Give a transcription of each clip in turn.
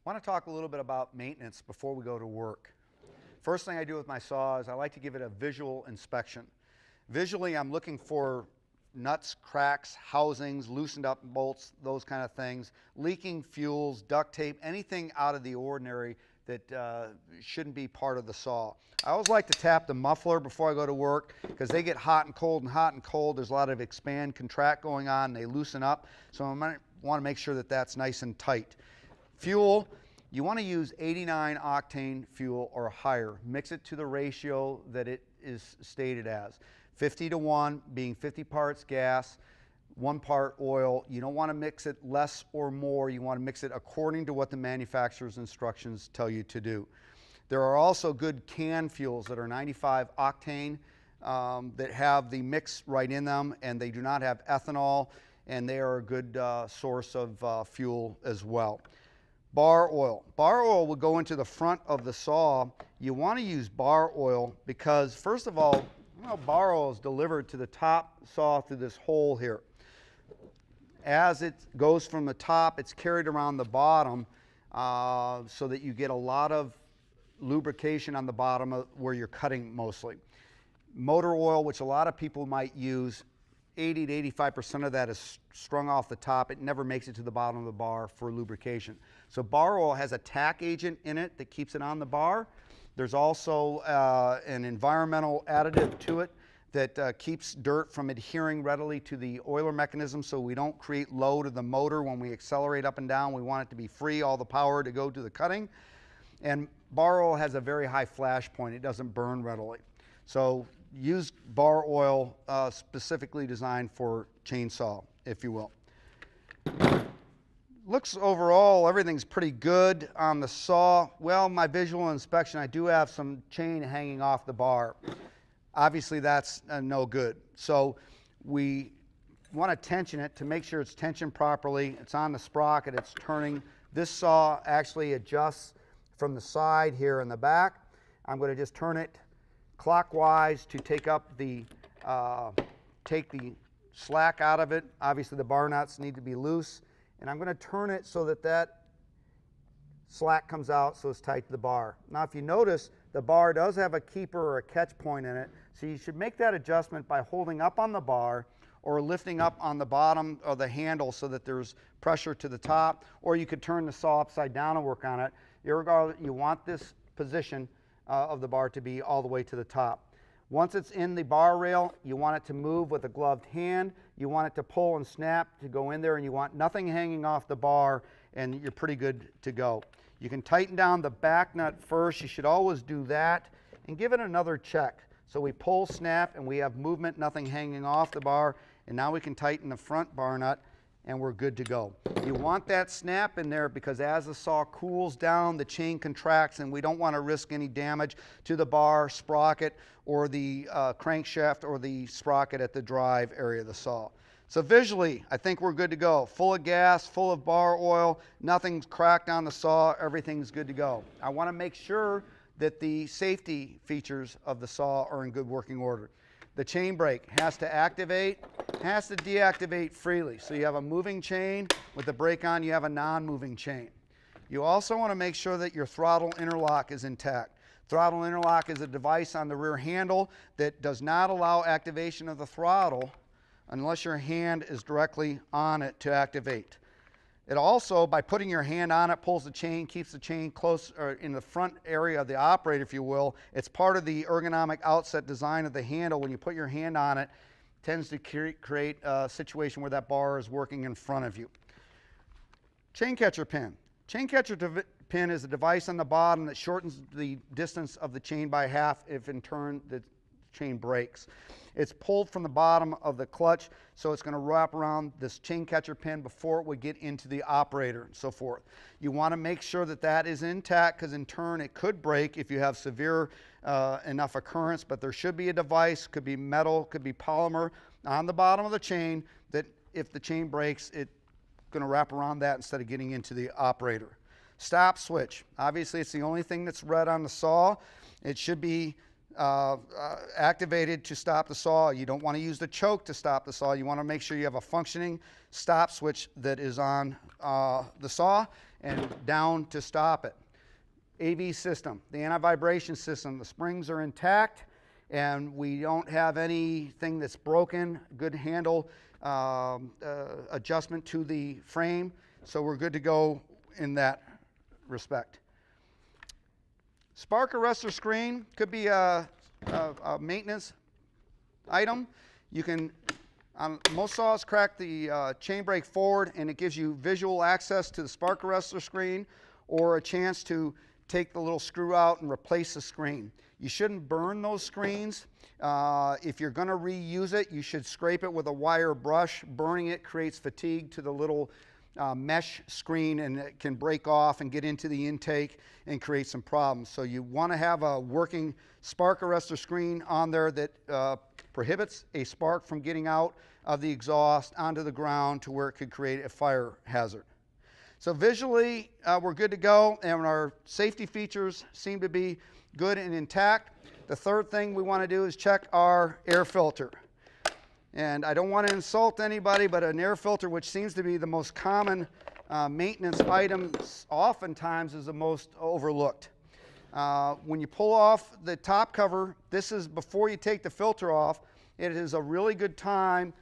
I want to talk a little bit about maintenance before we go to work. First thing I do with my saw is I like to give it a visual inspection. Visually, I'm looking for nuts, cracks, housings, loosened up bolts, those kind of things, leaking fuels, duct tape, anything out of the ordinary that shouldn't be part of the saw. I always like to tap the muffler before I go to work because they get hot and cold and hot and cold. There's a lot of expand, contract going on, and they loosen up. So I might want to make sure that that's nice and tight. Fuel, you want to use 89 octane fuel or higher. Mix it to the ratio that it is stated as. 50-1 being 50 parts gas, 1 part oil. You don't want to mix it less or more. You want to mix it according to what the manufacturer's instructions tell you to do. There are also good can fuels that are 95 octane that have the mix right in them, and they do not have ethanol, and they are a good source of fuel as well. Bar oil. Bar oil will go into the front of the saw. You want to use bar oil because, first of all, bar oil is delivered to the top saw through this hole here. As it goes from the top, it's carried around the bottom so that you get a lot of lubrication on the bottom of where you're cutting mostly. Motor oil, which a lot of people might use, 80 to 85% of that is strung off the top. It never makes it to the bottom of the bar for lubrication. So bar oil has a tack agent in it that keeps it on the bar. There's also an environmental additive to it that keeps dirt from adhering readily to the oiler mechanism, so we don't create load of the motor when we accelerate up and down. We want it to be free, all the power to go to the cutting. And bar oil has a very high flash point. It doesn't burn readily. So use bar oil specifically designed for chainsaw, if you will. Looks overall, everything's pretty good on the saw. Well, my visual inspection, I do have some chain hanging off the bar. Obviously, that's no good. So we want to tension it to make sure it's tensioned properly. It's on the sprocket, it's turning. This saw actually adjusts from the side here in the back. I'm going to just turn it clockwise to take up the slack out of it. Obviously, the bar nuts need to be loose. And I'm going to turn it so that that slack comes out so it's tight to the bar. Now, if you notice, the bar does have a keeper or a catch point in it, so you should make that adjustment by holding up on the bar or lifting up on the bottom of the handle so that there's pressure to the top, or you could turn the saw upside down and work on it. Irregardless, you want this position of the bar to be all the way to the top. Once it's in the bar rail, you want it to move with a gloved hand. You want it to pull and snap to go in there, and you want nothing hanging off the bar, and you're pretty good to go. You can tighten down the back nut first. You should always do that and give it another check. So we pull, snap, and we have movement, nothing hanging off the bar, and now we can tighten the front bar nut, and we're good to go. You want that snap in there because as the saw cools down, the chain contracts, and we don't want to risk any damage to the bar, sprocket, or the crankshaft or the sprocket at the drive area of the saw. So visually, I think we're good to go. Full of gas, full of bar oil, nothing's cracked on the saw, everything's good to go. I want to make sure that the safety features of the saw are in good working order. The chain brake has to activate, has to deactivate freely. So you have a moving chain. With the brake on, you have a non-moving chain. You also want to make sure that your throttle interlock is intact. Throttle interlock is a device on the rear handle that does not allow activation of the throttle unless your hand is directly on it to activate. It also, by putting your hand on it, pulls the chain, keeps the chain close or in the front area of the operator, if you will. It's part of the ergonomic outset design of the handle. When you put your hand on it, it tends to create a situation where that bar is working in front of you. Chain catcher pin. Chain catcher pin is a device on the bottom that shortens the distance of the chain by half if in turn the chain breaks. It's pulled from the bottom of the clutch, so it's going to wrap around this chain catcher pin before it would get into the operator and so forth. You want to make sure that that is intact because in turn it could break if you have severe enough occurrence, but there should be a device, could be metal, could be polymer, on the bottom of the chain that if the chain breaks, it's going to wrap around that instead of getting into the operator. Stop switch. Obviously, it's the only thing that's red on the saw. It should be activated to stop the saw. You don't want to use the choke to stop the saw. You want to make sure you have a functioning stop switch that is on the saw, and down to stop it. AV system, the anti-vibration system, the springs are intact and we don't have anything that's broken. Good handle adjustment to the frame, so we're good to go in that respect. Spark arrestor screen could be a maintenance item. You can, most saws crack the chain brake forward and it gives you visual access to the spark arrestor screen or a chance to take the little screw out and replace the screen. You shouldn't burn those screens. If you're going to reuse it, you should scrape it with a wire brush. Burning it creates fatigue to the little mesh screen and it can break off and get into the intake and create some problems. So you want to have a working spark arrestor screen on there that prohibits a spark from getting out of the exhaust onto the ground to where it could create a fire hazard. So visually, we're good to go, and our safety features seem to be good and intact. The third thing we want to do is check our air filter. And I don't want to insult anybody, but an air filter, which seems to be the most common maintenance item, oftentimes is the most overlooked. When you pull off the top cover, this is before you take the filter off. It is a really good time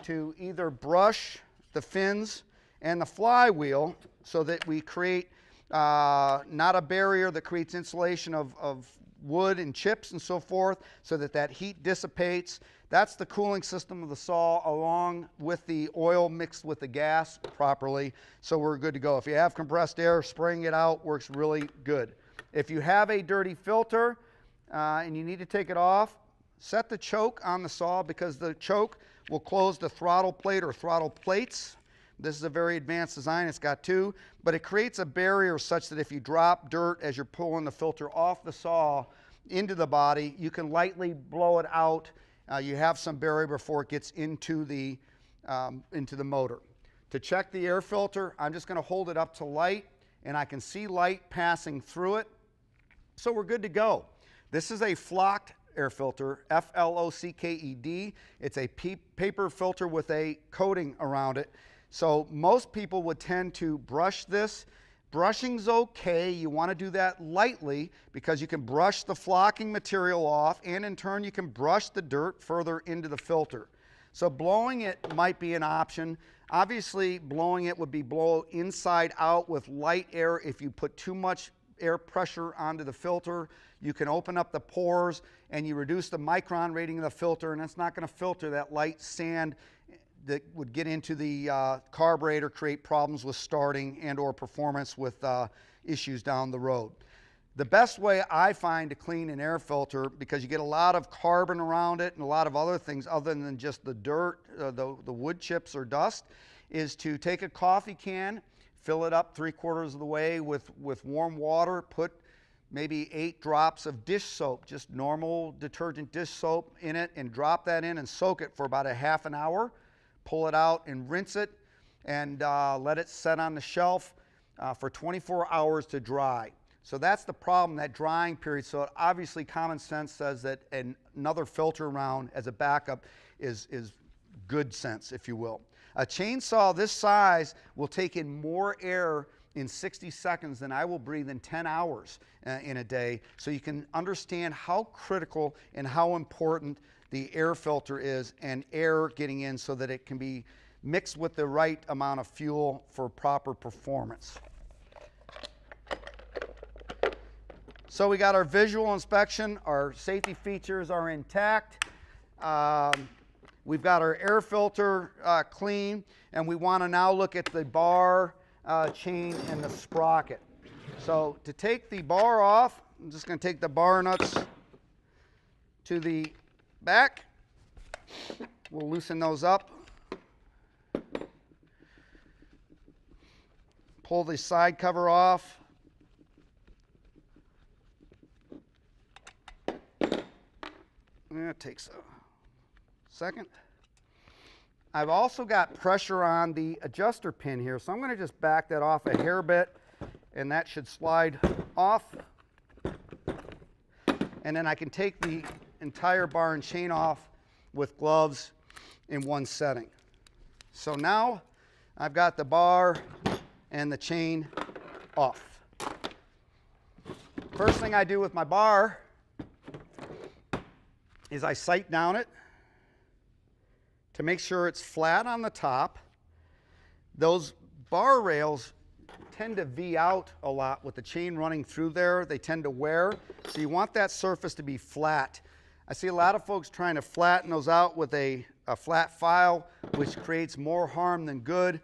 to either brush the fins and the flywheel so that we create not a barrier that creates insulation of wood and chips and so forth, so that that heat dissipates. That's the cooling system of the saw, along with the oil mixed with the gas properly, so we're good to go. If you have compressed air, spraying it out works really good. If you have a dirty filter and you need to take it off, set the choke on the saw, because the choke will close the throttle plate or throttle plates. This is a very advanced design. It's got two, but it creates a barrier such that if you drop dirt as you're pulling the filter off the saw into the body, you can lightly blow it out. You have some barrier before it gets into the motor. To check the air filter, I'm just going to hold it up to light, and I can see light passing through it. So we're good to go. This is a flocked air filter, F-L-O-C-K-E-D. It's a paper filter with a coating around it. So most people would tend to brush this. Brushing's okay. You want to do that lightly because you can brush the flocking material off, and in turn you can brush the dirt further into the filter. So blowing it might be an option. Obviously, blowing it would be blow inside out with light air. If you put too much air pressure onto the filter, you can open up the pores and you reduce the micron rating of the filter, and it's not going to filter that light sand that would get into the carburetor, create problems with starting and or performance with issues down the road. The best way I find to clean an air filter, because you get a lot of carbon around it and a lot of other things other than just the dirt, the wood chips or dust, is to take a coffee can, fill it up 3/4 of the way with warm water, put maybe 8 drops of dish soap, just normal detergent dish soap in it, and drop that in and soak it for about a half an hour. Pull it out and rinse it, and let it set on the shelf for 24 hours to dry. So that's the problem, that drying period. So obviously common sense says that another filter around as a backup is good sense, if you will. A chainsaw this size will take in more air in 60 seconds than I will breathe in 10 hours in a day. So you can understand how critical and how important the air filter is, and air getting in so that it can be mixed with the right amount of fuel for proper performance. So we got our visual inspection, our safety features are intact. We've got our air filter clean, and we want to now look at the bar, chain, and the sprocket. So to take the bar off, I'm just going to take the bar nuts to the back. We'll loosen those up. Pull the side cover off. That takes a second. I've also got pressure on the adjuster pin here, so I'm going to just back that off a hair bit, and that should slide off. And then I can take the entire bar and chain off with gloves in one setting. So now I've got the bar and the chain off. First thing I do with my bar is I sight down it to make sure it's flat on the top. Those bar rails tend to V out a lot with the chain running through there. They tend to wear, so you want that surface to be flat. I see a lot of folks trying to flatten those out with a flat file, which creates more harm than good.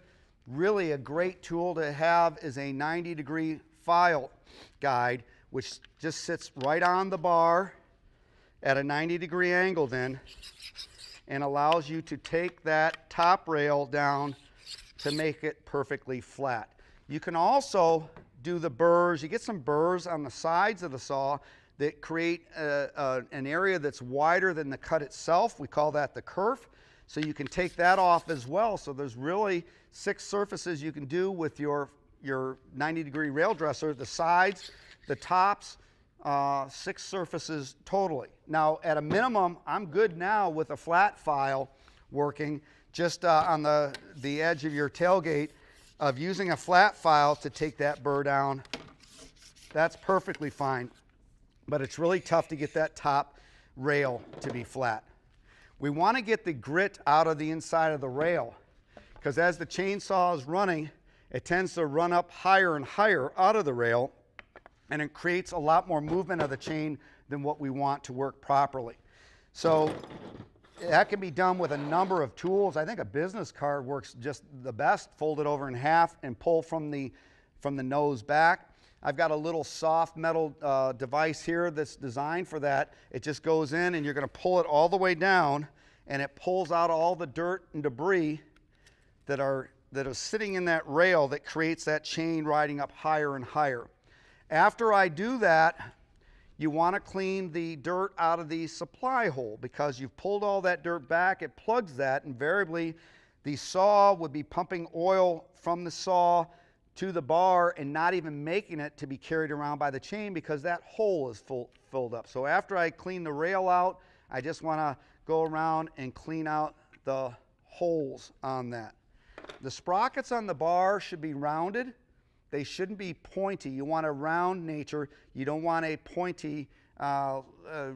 Really a great tool to have is a 90-degree file guide, which just sits right on the bar at a 90-degree angle then, and allows you to take that top rail down to make it perfectly flat. You can also do the burrs. You get some burrs on the sides of the saw that create an area that's wider than the cut itself. We call that the kerf. So you can take that off as well. So there's really 6 surfaces you can do with your 90-degree rail dresser: the sides, the tops, 6 surfaces totally. Now, at a minimum, I'm good now with a flat file working just on the edge of your tailgate, of using a flat file to take that burr down. That's perfectly fine, but it's really tough to get that top rail to be flat. We want to get the grit out of the inside of the rail, because as the chainsaw is running, it tends to run up higher and higher out of the rail, and it creates a lot more movement of the chain than what we want to work properly. So that can be done with a number of tools. I think a business card works just the best. Fold it over in half and pull from the nose back. I've got a little soft metal device here that's designed for that. It just goes in, and you're going to pull it all the way down, and it pulls out all the dirt and debris that are sitting in that rail that creates that chain riding up higher and higher. After I do that, you want to clean the dirt out of the supply hole, because you've pulled all that dirt back. It plugs that. Invariably, the saw would be pumping oil from the saw to the bar and not even making it to be carried around by the chain, because that hole is filled up. So after I clean the rail out, I just want to go around and clean out the holes on that. The sprockets on the bar should be rounded. They shouldn't be pointy. You want a round nature. You don't want a pointy,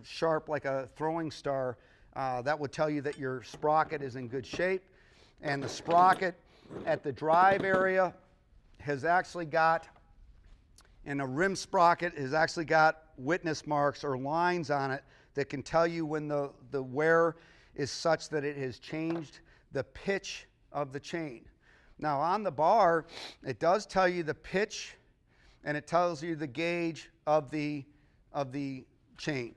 sharp like a throwing star. That would tell you that your sprocket is in good shape. And the sprocket at the drive area has actually got, and a rim sprocket has actually got witness marks or lines on it that can tell you when the wear is such that it has changed the pitch of the chain. Now on the bar, it does tell you the pitch, and it tells you the gauge of the chain.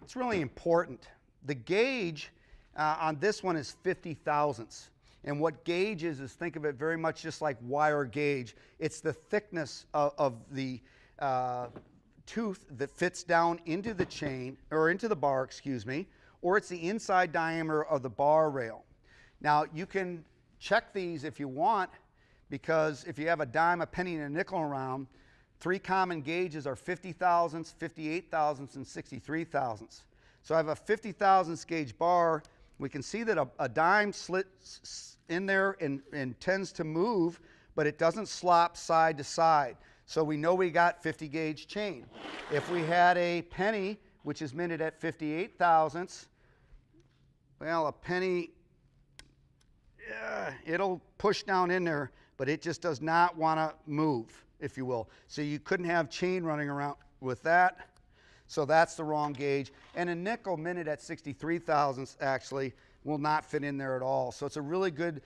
It's really important. The gauge on this one is 50 thousandths. And what gauge is think of it very much just like wire gauge. It's the thickness of the tooth that fits down into the chain, or into the bar, excuse me, or it's the inside diameter of the bar rail. Now you can check these if you want, because if you have a dime, a penny, and a nickel around, 3 common gauges are 50 thousandths, 58 thousandths, and 63 thousandths. So I have a 50 thousandths gauge bar. We can see that a dime slits in there and tends to move, but it doesn't slop side to side. So we know we got 50 gauge chain. If we had a penny, which is minted at 58 thousandths, well, a penny, it'll push down in there, but it just does not want to move, if you will. So you couldn't have chain running around with that. So that's the wrong gauge. And a nickel minted at 63 thousandths actually will not fit in there at all. So it's a really good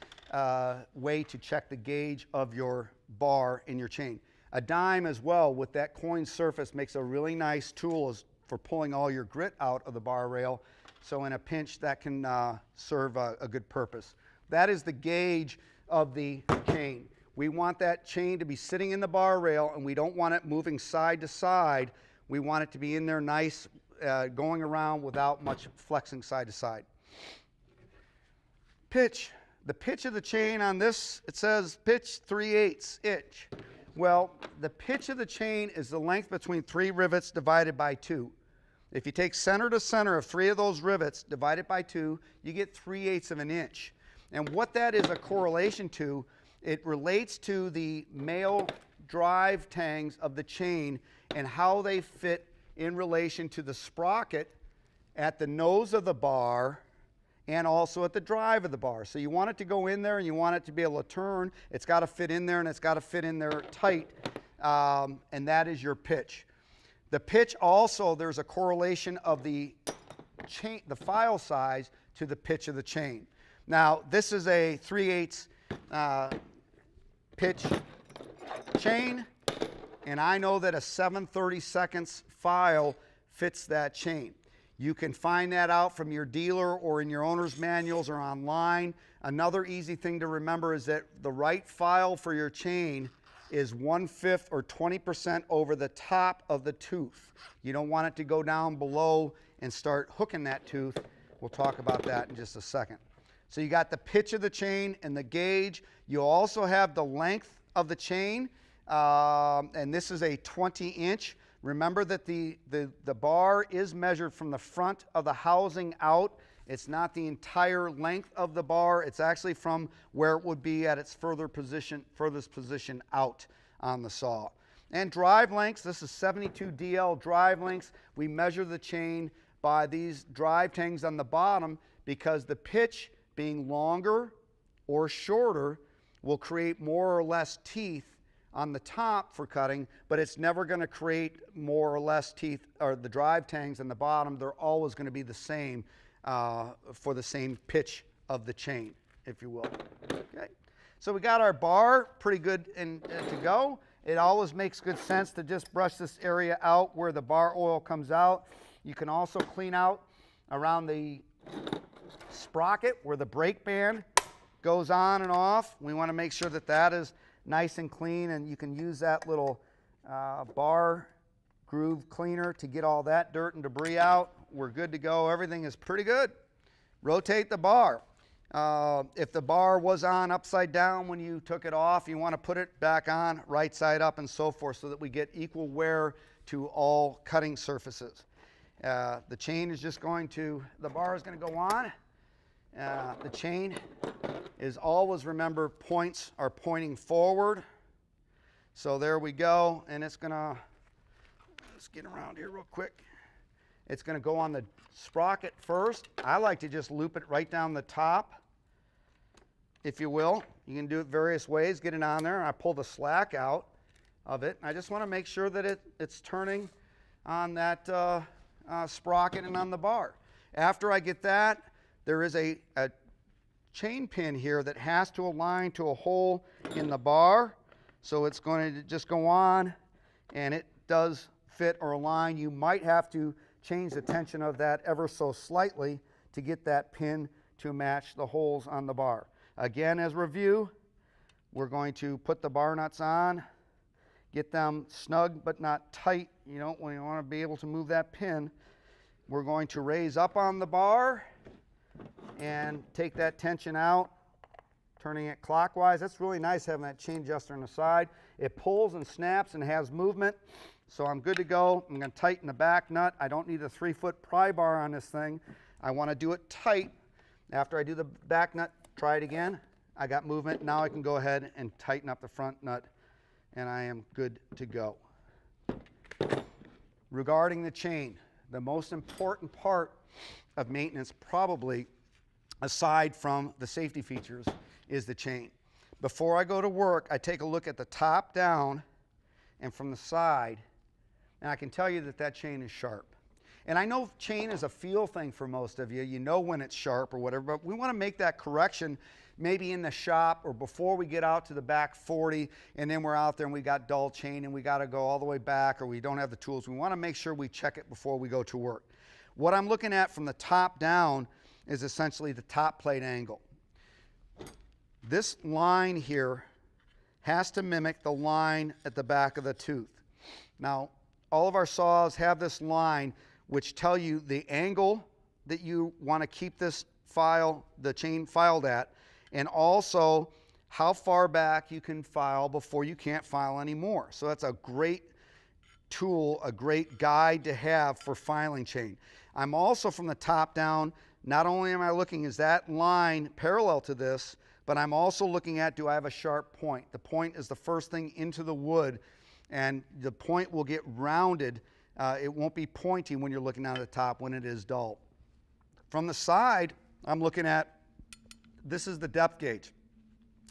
way to check the gauge of your bar in your chain. A dime as well with that coin surface makes a really nice tool for pulling all your grit out of the bar rail. So in a pinch, that can serve a good purpose. That is the gauge of the chain. We want that chain to be sitting in the bar rail, and we don't want it moving side to side. We want it to be in there nice, going around without much flexing side to side. Pitch. The pitch of the chain on this, it says pitch 3/8 inch. Well, the pitch of the chain is the length between 3 rivets divided by 2. If you take center to center of 3 of those rivets, divide it by 2, you get 3/8 of an inch. And what that is a correlation to, it relates to the male drive tangs of the chain and how they fit in relation to the sprocket at the nose of the bar and also at the drive of the bar. So you want it to go in there and you want it to be able to turn. It's got to fit in there and it's got to fit in there tight, and that is your pitch. The pitch also, there's a correlation of the chain, the file size to the pitch of the chain. Now this is a 3/8 pitch chain, and I know that a 7/32 file fits that chain. You can find that out from your dealer or in your owner's manuals or online. Another easy thing to remember is that the right file for your chain is 1/5 or 20% over the top of the tooth. You don't want it to go down below and start hooking that tooth. We'll talk about that in just a second. So you got the pitch of the chain and the gauge. You also have the length of the chain, and this is a 20-inch. Remember that the bar is measured from the front of the housing out. It's not the entire length of the bar. It's actually from where it would be at its furthest position out on the saw. And drive lengths, this is 72 DL drive lengths. We measure the chain by these drive tangs on the bottom because the pitch being longer or shorter will create more or less teeth on the top for cutting, but it's never going to create more or less teeth, or the drive tangs on the bottom. They're always going to be the same for the same pitch of the chain, if you will. Okay, so we got our bar pretty good to go. It always makes good sense to just brush this area out where the bar oil comes out. You can also clean out around the sprocket where the brake band goes on and off. We want to make sure that that is nice and clean, and you can use that little bar groove cleaner to get all that dirt and debris out. We're good to go. Everything is pretty good. Rotate the bar. If the bar was on upside down when you took it off, you want to put it back on right side up and so forth so that we get equal wear to all cutting surfaces. The chain is just going to, the bar is going to go on. The chain is always, remember, points are pointing forward. So there we go, and it's gonna, let's get around here real quick. It's gonna go on the sprocket first. I like to just loop it right down the top, if you will. You can do it various ways, get it on there. I pull the slack out of it. I just wanna make sure that it's turning on that sprocket and on the bar. After I get that, there is a chain pin here that has to align to a hole in the bar. So it's going to just go on, and it does fit or align. You might have to change the tension of that ever so slightly to get that pin to match the holes on the bar. Again, as review, we're going to put the bar nuts on, get them snug but not tight. You know, when you want to be able to move that pin, we're going to raise up on the bar and take that tension out, turning it clockwise. That's really nice having that chain adjuster on the side. It pulls and snaps and has movement, so I'm good to go. I'm going to tighten the back nut. I don't need a 3-foot pry bar on this thing. I want to do it tight. After I do the back nut, try it again. I got movement. Now I can go ahead and tighten up the front nut, and I am good to go. Regarding the chain, the most important part of maintenance, probably aside from the safety features, is the chain. Before I go to work, I take a look at the top down and from the side, and I can tell you that that chain is sharp. And I know chain is a feel thing for most of you. You know when it's sharp or whatever, but we want to make that correction maybe in the shop or before we get out to the back 40, and then we're out there and we got dull chain and we got to go all the way back, or we don't have the tools. We want to make sure we check it before we go to work. What I'm looking at from the top down is essentially the top plate angle. This line here has to mimic the line at the back of the tooth. Now, all of our saws have this line which tell you the angle that you want to keep this file, the chain filed at, and also how far back you can file before you can't file anymore. So that's a great tool, a great guide to have for filing chain. I'm also, from the top down, not only am I looking, is that line parallel to this, but I'm also looking at, do I have a sharp point? The point is the first thing into the wood, and the point will get rounded. It won't be pointy when you're looking down at the top when it is dull. From the side, I'm looking at, this is the depth gauge.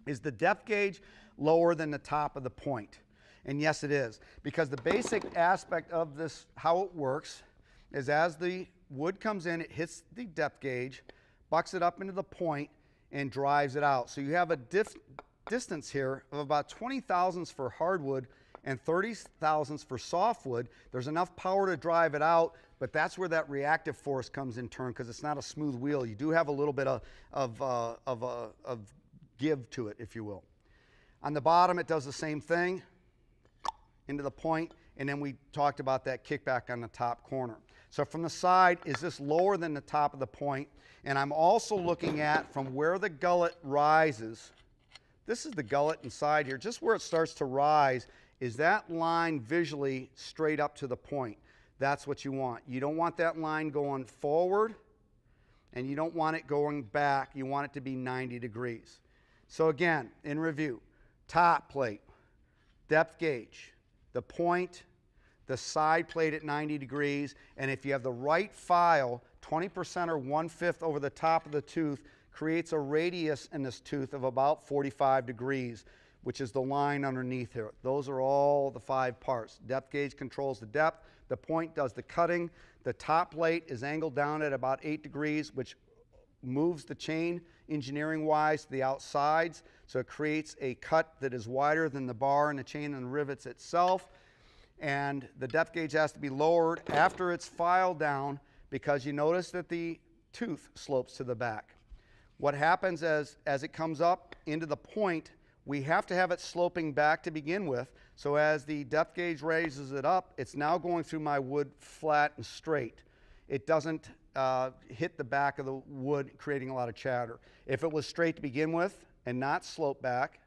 Is the depth gauge lower than the top of the point? And yes, it is, because the basic aspect of this, how it works, is as the wood comes in, it hits the depth gauge, bucks it up into the point, and drives it out. So you have a distance here of about 20 thousandths for hardwood and 30 thousandths for softwood. There's enough power to drive it out, but that's where that reactive force comes in turn, because it's not a smooth wheel. You do have a little bit of give to it, if you will. On the bottom, it does the same thing, into the point, and then we talked about that kickback on the top corner. So from the side, is this lower than the top of the point? And I'm also looking at from where the gullet rises. This is the gullet inside here. Just where it starts to rise, is that line visually straight up to the point? That's what you want. You don't want that line going forward, and you don't want it going back. You want it to be 90 degrees. So again, in review, top plate, depth gauge, the point, the side plate at 90 degrees, and if you have the right file, 20% or 1/5 over the top of the tooth creates a radius in this tooth of about 45 degrees, which is the line underneath here. Those are all the 5 parts. Depth gauge controls the depth, the point does the cutting, the top plate is angled down at about 8 degrees, which moves the chain engineering-wise to the outsides, so it creates a cut that is wider than the bar and the chain and the rivets itself. And the depth gauge has to be lowered after it's filed down, because you notice that the tooth slopes to the back. What happens as it comes up into the point, we have to have it sloping back to begin with. So as the depth gauge raises it up, it's now going through my wood flat and straight. It doesn't hit the back of the wood, creating a lot of chatter. If it was straight to begin with and not slope back,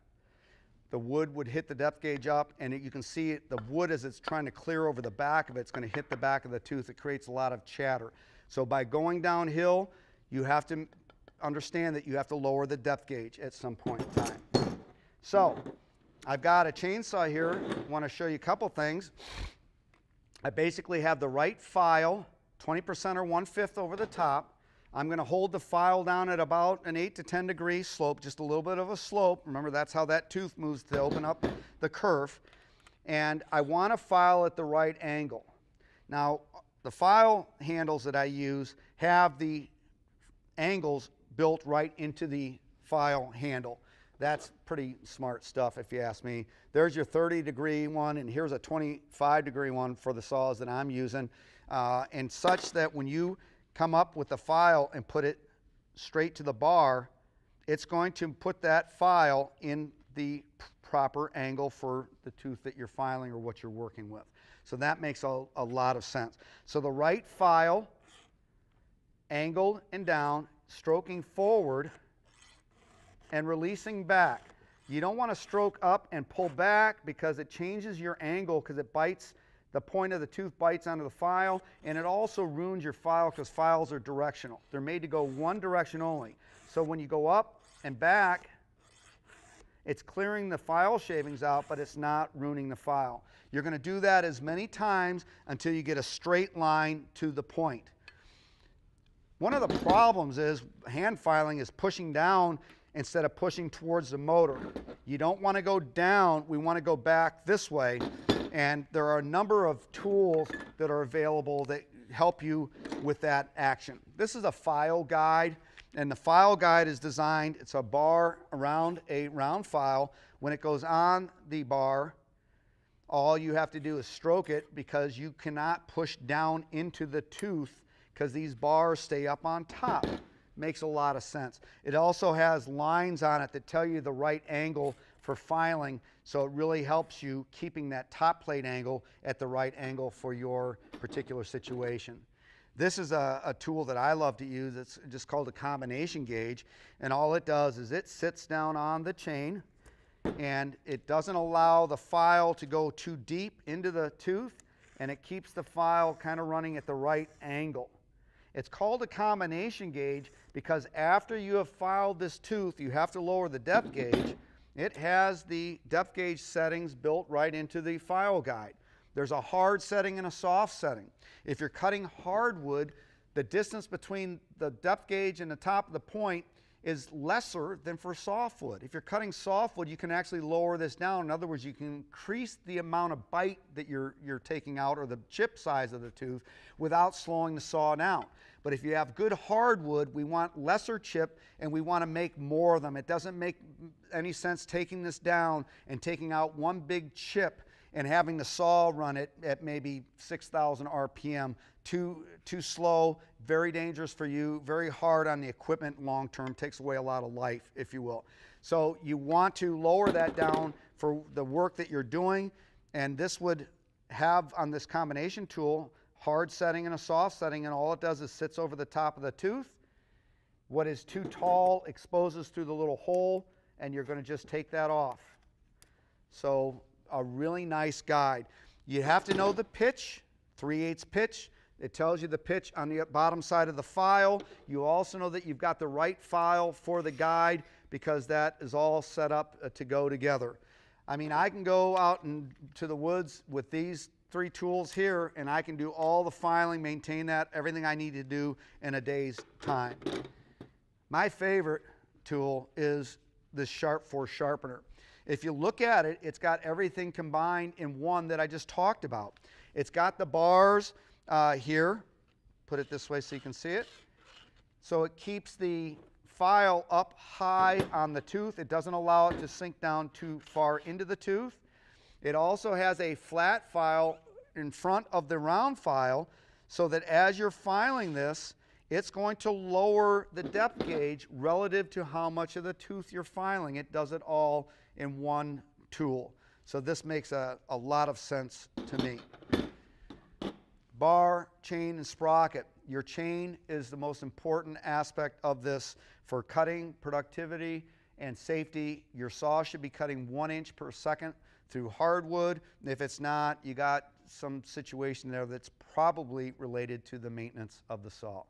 the wood would hit the depth gauge up, and you can see it, the wood, as it's trying to clear over the back of it, it's going to hit the back of the tooth. It creates a lot of chatter. So by going downhill, you have to understand that you have to lower the depth gauge at some point in time. So I've got a chainsaw here. I want to show you a couple things. I basically have the right file, 20% or 1/5 over the top. I'm going to hold the file down at about an 8 to 10 degree slope, just a little bit of a slope. Remember, that's how that tooth moves to open up the kerf. And I want to file at the right angle. Now, the file handles that I use have the angles built right into the file handle. That's pretty smart stuff, if you ask me. There's your 30-degree one, and here's a 25-degree one for the saws that I'm using, and such that when you come up with the file and put it straight to the bar, it's going to put that file in the proper angle for the tooth that you're filing or what you're working with. So that makes a lot of sense. So the right file, angled and down, stroking forward and releasing back. You don't want to stroke up and pull back, because it changes your angle, because it bites, the point of the tooth bites onto the file, and it also ruins your file, because files are directional. They're made to go one direction only. So when you go up and back, it's clearing the file shavings out, but it's not ruining the file. You're going to do that as many times until you get a straight line to the point. One of the problems is hand filing is pushing down instead of pushing towards the motor. You don't want to go down, we want to go back this way. And there are a number of tools that are available that help you with that action. This is a file guide, and the file guide is designed, it's a bar around a round file. When it goes on the bar, all you have to do is stroke it, because you cannot push down into the tooth, because these bars stay up on top. Makes a lot of sense. It also has lines on it that tell you the right angle for filing, so it really helps you keeping that top plate angle at the right angle for your particular situation. This is a tool that I love to use. It's just called a combination gauge, and all it does is it sits down on the chain, and it doesn't allow the file to go too deep into the tooth, and it keeps the file kind of running at the right angle. It's called a combination gauge because after you have filed this tooth, you have to lower the depth gauge. It has the depth gauge settings built right into the file guide. There's a hard setting and a soft setting. If you're cutting hardwood, the distance between the depth gauge and the top of the point is lesser than for softwood. If you're cutting softwood, you can actually lower this down. In other words, you can increase the amount of bite that you're taking out, or the chip size of the tooth, without slowing the saw down. But if you have good hardwood, we want lesser chip and we want to make more of them. It doesn't make any sense taking this down and taking out one big chip and having the saw run it at maybe 6,000 RPM. Too slow, very dangerous for you, very hard on the equipment long term, takes away a lot of life, if you will. So you want to lower that down for the work that you're doing, and this would have on this combination tool hard setting and a soft setting, and all it does is sits over the top of the tooth. What is too tall exposes through the little hole, and you're going to just take that off. So a really nice guide. You have to know the pitch, 3/8 pitch. It tells you the pitch on the bottom side of the file. You also know that you've got the right file for the guide because that is all set up to go together. I mean, I can go out into the woods with these 3 tools here, and I can do all the filing, maintain that, everything I need to do in a day's time. My favorite tool is this Sharp Force sharpener. If you look at it, it's got everything combined in one that I just talked about. It's got the bars here. Put it this way so you can see it. So it keeps the file up high on the tooth. It doesn't allow it to sink down too far into the tooth. It also has a flat file in front of the round file so that as you're filing this, it's going to lower the depth gauge relative to how much of the tooth you're filing. It does it all in one tool. So this makes a lot of sense to me. Bar, chain, and sprocket. Your chain is the most important aspect of this for cutting, productivity, and safety. Your saw should be cutting 1 inch per second through hardwood. If it's not, you got some situation there that's probably related to the maintenance of the saw.